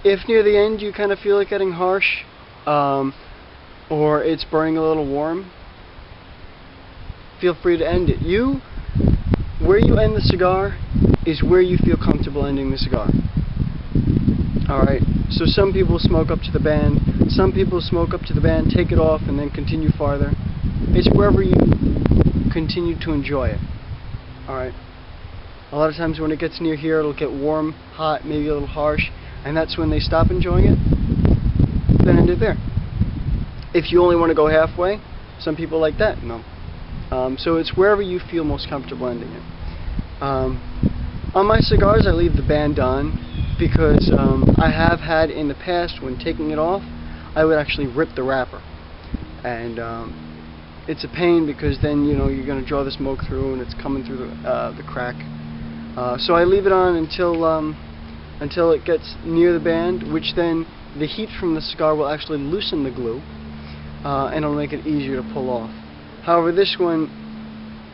If near the end you kind of feel it getting harsh, or it's burning a little warm, feel free to end it. Where you end the cigar is where you feel comfortable ending the cigar. Alright, so some people smoke up to the band, some people smoke up to the band, take it off, and then continue farther. It's wherever you continue to enjoy it. Alright. A lot of times when it gets near here, it'll get warm, hot, maybe a little harsh, and that's when they stop enjoying it. Then end it there. If you only want to go halfway, some people like that. No. So it's wherever you feel most comfortable ending it. On my cigars, I leave the band on because I have had in the past, when taking it off, I would actually rip the wrapper. And it's a pain because then you're going to draw the smoke through and it's coming through the crack. So I leave it on until it gets near the band, which then the heat from the cigar will actually loosen the glue, and it'll make it easier to pull off. However, this one,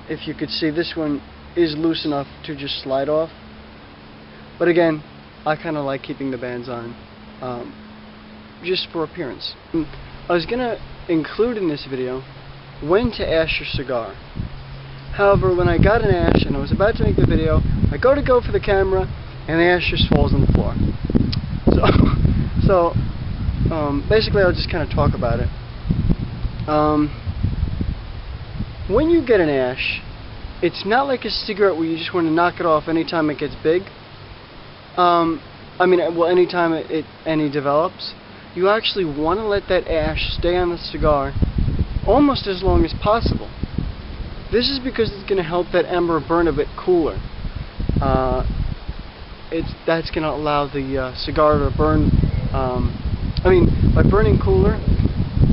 if you could see, this one is loose enough to just slide off. But again, I kind of like keeping the bands on, just for appearance. I was going to include in this video when to ash your cigar. However, when I got an ash and I was about to make the video, I go for the camera and the ash just falls on the floor. So basically I'll just kind of talk about it. When you get an ash, it's not like a cigarette where you just want to knock it off anytime it gets big. Anytime any develops. You actually want to let that ash stay on the cigar almost as long as possible. This is because it's going to help that ember burn a bit cooler. That's going to allow the cigar to burn. By burning cooler,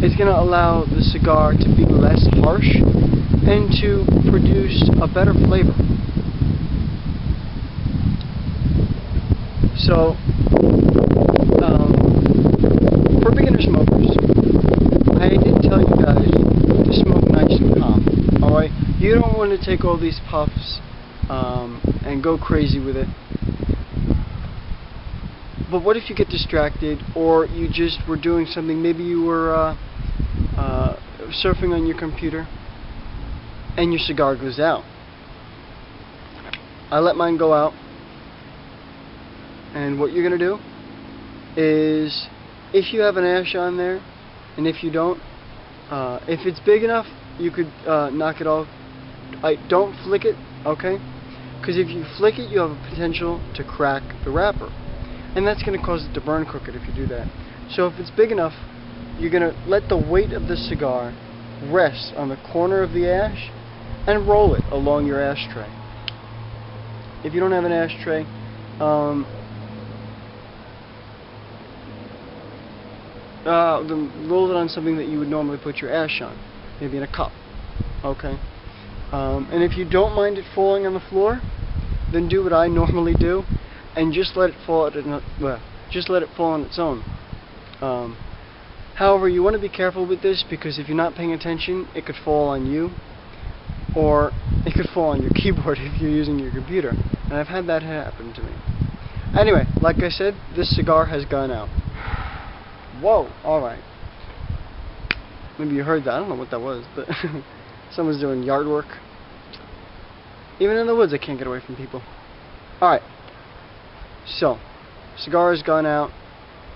it's going to allow the cigar to be less harsh and to produce a better flavor. So, for beginner smokers, I did tell you guys to smoke nice and calm. Alright? You don't want to take all these puffs and go crazy with it. But what if you get distracted, or you just were doing something, maybe you were surfing on your computer and your cigar goes out. I let mine go out, and what you're going to do is, if you have an ash on there, and if you don't, if it's big enough, you could knock it off. Don't flick it, okay? Because if you flick it, you have a potential to crack the wrapper, and that's going to cause it to burn crooked if you do that. So if it's big enough, you're going to let the weight of the cigar rest on the corner of the ash and roll it along your ashtray. If you don't have an ashtray, then roll it on something that you would normally put your ash on, maybe in a cup. Okay. And if you don't mind it falling on the floor, then do what I normally do, and just let it fall. Just let it fall on its own. However, you want to be careful with this, because if you're not paying attention, it could fall on you, or it could fall on your keyboard if you're using your computer. And I've had that happen to me. Anyway, like I said, this cigar has gone out. Whoa, alright. Maybe you heard that. I don't know what that was, but someone's doing yard work. Even in the woods, I can't get away from people. Alright. So, cigar has gone out.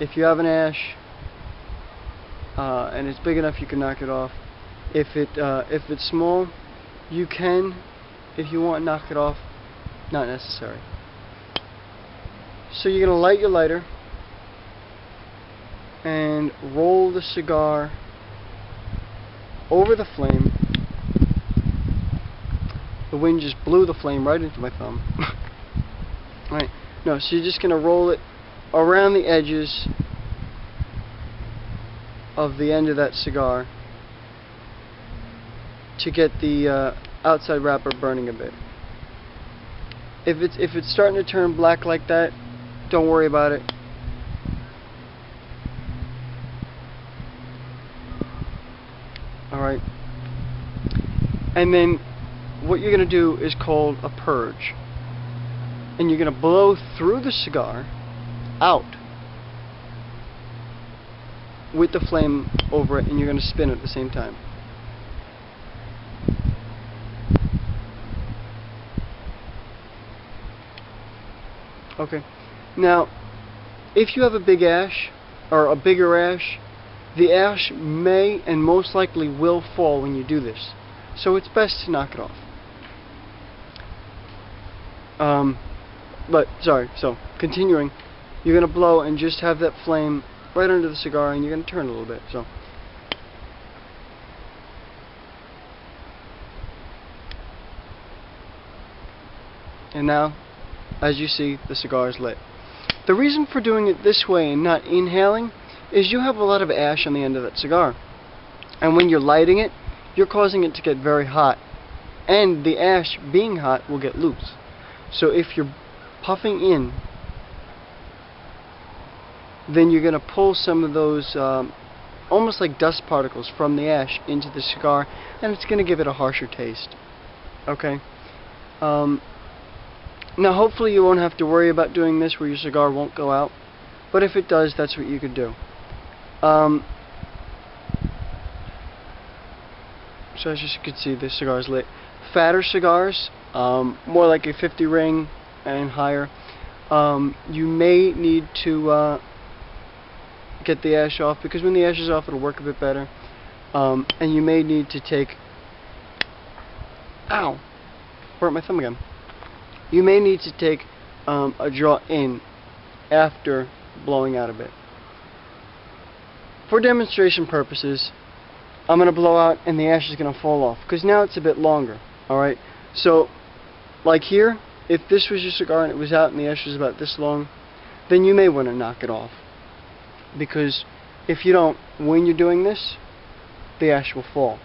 If you have an ash, and it's big enough, you can knock it off. If it's small, you can, if you want, knock it off. Not necessary. So you're going to light your lighter and roll the cigar over the flame. The wind just blew the flame right into my thumb. Alright, no, so you're just going to roll it around the edges of the end of that cigar to get the outside wrapper burning a bit. If it's starting to turn black like that, don't worry about it. Alright. And then what you're going to do is called a purge. And you're going to blow through the cigar out with the flame over it, and you're going to spin at the same time. Okay. Now, if you have a big ash, or a bigger ash, the ash may and most likely will fall when you do this. So it's best to knock it off. So continuing, you're going to blow and just have that flame right under the cigar, and you're going to turn a little bit. So. And now, as you see, the cigar is lit. The reason for doing it this way and not inhaling is you have a lot of ash on the end of that cigar. And when you're lighting it, you're causing it to get very hot. And the ash being hot will get loose. So if you're puffing in, then you're going to pull some of those almost like dust particles from the ash into the cigar, and it's going to give it a harsher taste. Okay? Now hopefully you won't have to worry about doing this where your cigar won't go out, but if it does, that's what you could do. So as you can see, this cigar is lit. Fatter cigars, more like a 50 ring and higher, you may need to get the ash off, because when the ash is off it'll work a bit better, and you may need to take, ow, burnt my thumb again. You may need to take a draw in after blowing out a bit. For demonstration purposes, I'm going to blow out and the ash is going to fall off, because now it's a bit longer. Alright, so like here, if this was your cigar and it was out and the ash was about this long, then you may want to knock it off, because if you don't, when you're doing this, the ash will fall.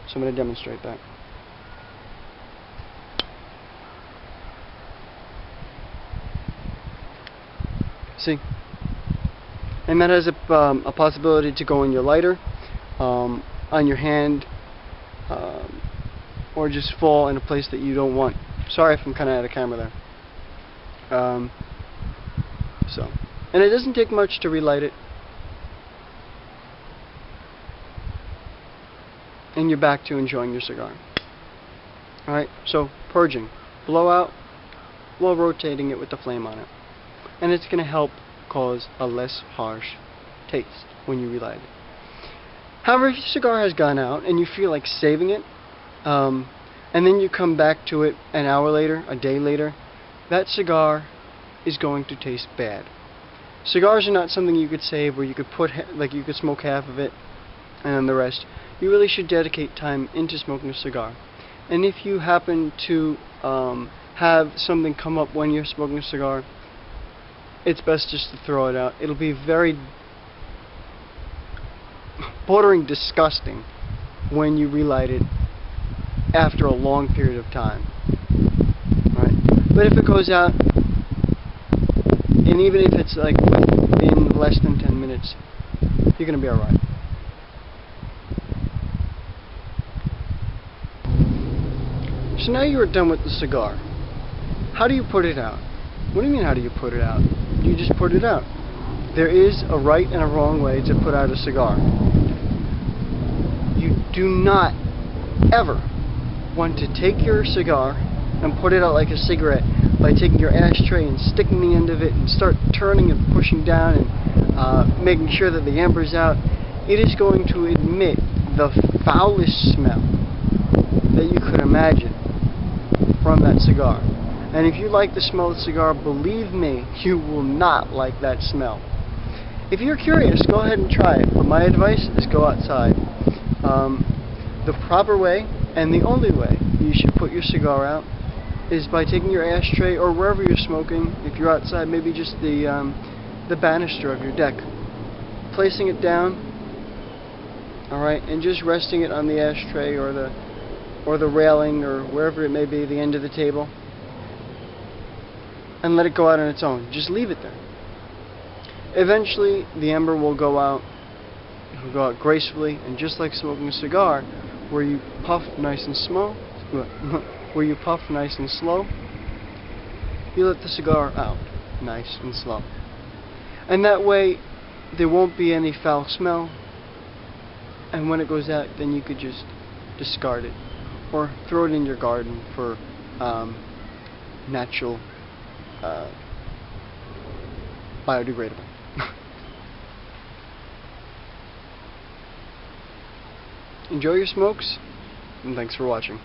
So I'm going to demonstrate that. See? And that has a possibility to go in your lighter, on your hand, or just fall in a place that you don't want. Sorry if I'm kind of out of camera there. And it doesn't take much to relight it. And you're back to enjoying your cigar. Alright, so purging. Blow out while rotating it with the flame on it. And it's going to help cause a less harsh taste when you relight it. However, if your cigar has gone out and you feel like saving it, and then you come back to it an hour later, a day later, that cigar is going to taste bad. Cigars are not something you could save where you could put, like you could smoke half of it and then the rest. You really should dedicate time into smoking a cigar. And if you happen to have something come up when you're smoking a cigar, it's best just to throw it out. It'll be very bordering disgusting when you relight it after a long period of time. Right? But if it goes out, and even if it's like within less than 10 minutes, you're going to be alright. So now you are done with the cigar. How do you put it out? What do you mean, how do you put it out? You just put it out. There is a right and a wrong way to put out a cigar. You do not ever want to take your cigar and put it out like a cigarette by taking your ashtray and sticking the end of it and start turning and pushing down and making sure that the ember's out. It is going to emit the foulest smell that you could imagine from that cigar. And if you like the smell of the cigar, believe me, you will not like that smell. If you're curious, go ahead and try it, but my advice is go outside. The proper way, and the only way you should put your cigar out, is by taking your ashtray, or wherever you're smoking. If you're outside, maybe just the banister of your deck, placing it down, alright, and just resting it on the ashtray or the railing, or wherever it may be, the end of the table, and let it go out on its own. Just leave it there. Eventually the ember will go out. It will go out gracefully, and just like smoking a cigar, where you puff nice and slow, you let the cigar out nice and slow. And that way there won't be any foul smell, and when it goes out, then you could just discard it or throw it in your garden for natural biodegradable. Enjoy your smokes, and thanks for watching.